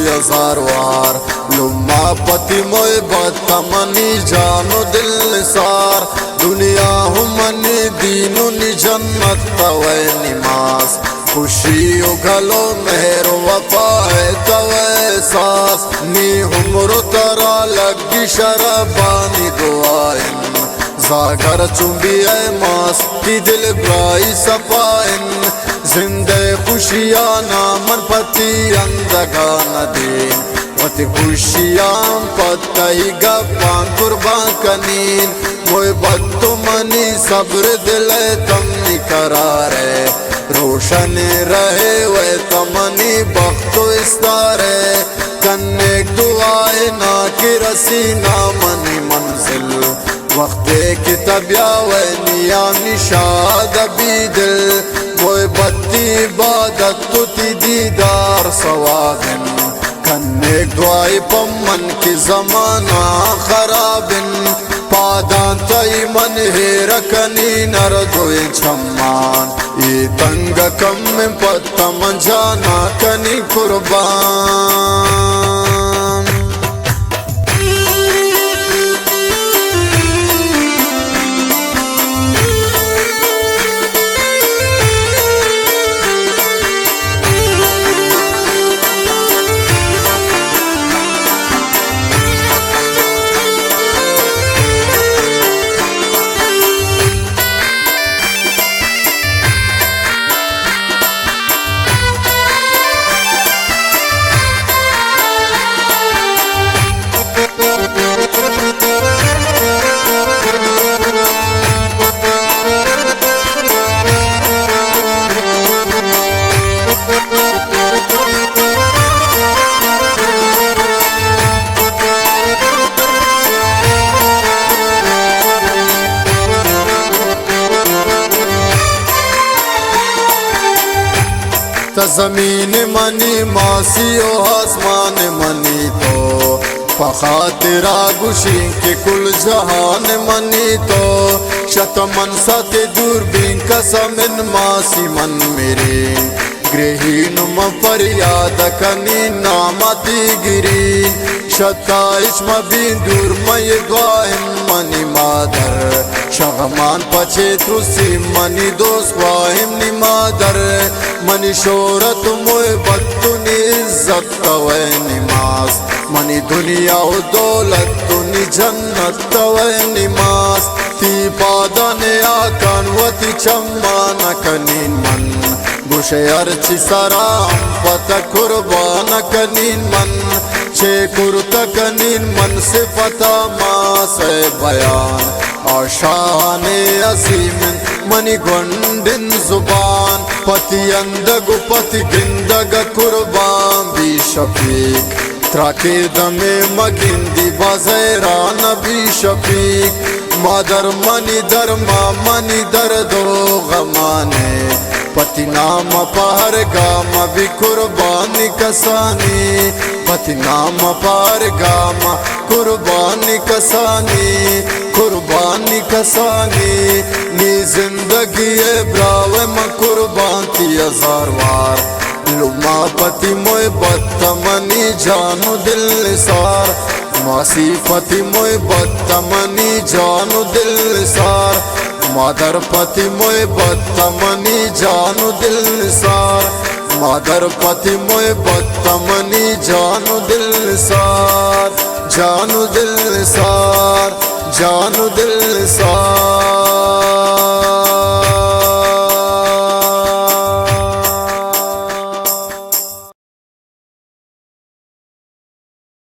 हजार वार लुम्मा पति मोय बतमनी जानो दिल निसार दुनिया हुमनी दीनु नि जन्नत तवे निमास खुशी उगलो मेहर वफाए तवे सास नी हुमरो तरा लगी शराबानी दुआइन जागर चुंबी मास की दिल ग्राई सपाइन जिंदे खुशियाँ नामन पति अंदगा नदीन वति खुशियाँ पत्तई गप्पां कुर्बान कनीन मोय बत्तु मनी सब्र दिले तमनी करारे रोशन रहे वे तमनी बख्तो इस्तारे कन्ने दुआए ना कि रसी ना मनी मंजिल वक्ते की तबिया वे निया निशाद बीदिल मोय बत्ती इबादत तुति दीदार सवाबिन कन्ने दुआई पम्मन की जमाना खराबिन पादान तई मन हेरकनी नरदोए छम्मान ये तंग कम में पत्तम जाना कनी कुर्बान ज़मीन मनी मासियो आसमान मनी तो पखातिरा गुशी के कुल जहान मनी तो शतमन सते दूरबीन कसमिन मासी मन मेरे गृहीन फरियाद कनी नामती गिरी शताइश मबीन दूर मय द्वाइन मनी मादर शगमान पचे तुसी मनी दोस्त वाहिम नि मादर मनी शोरत मोय बत्तुनी इज्जत तवे निमास मनी दुनिया उ दौलत तुनी जन्नत तवे निमास ती पादने आकान वती चम्मान कनीन मन बुशे अर्ची सराम पता कुर्बान कनीन मन छे कुर्त कनीन मन से पता मास बयान आशाने असीमिन मनी गोंडिन जुबान पति अंदगु पति गिंदग कुर्बान भी शफीक त्राके दमे मगिंदी बाज़ेरा नबी शफीक मादर मनी धर्मा मनी दर्दो गमाने पति नाम पार गाम भी कुर्बानी कसानी पति नाम पार गाम कुर्बानी कसानी कुर्बानी कसानी नी जिंदगी ब्रावे म कुर्बान थी हजार वार लुमा पति मोय बत्तमनी जानो दिल निसार मासी पति मोय बत्तमनी जानो दिल निसार मादर पति मोय बत्तमनी जानो दिल निसार मादर पति मोय बत्तमनी जानो दिल निसार जानो दिल निसार जानो दिल निसार।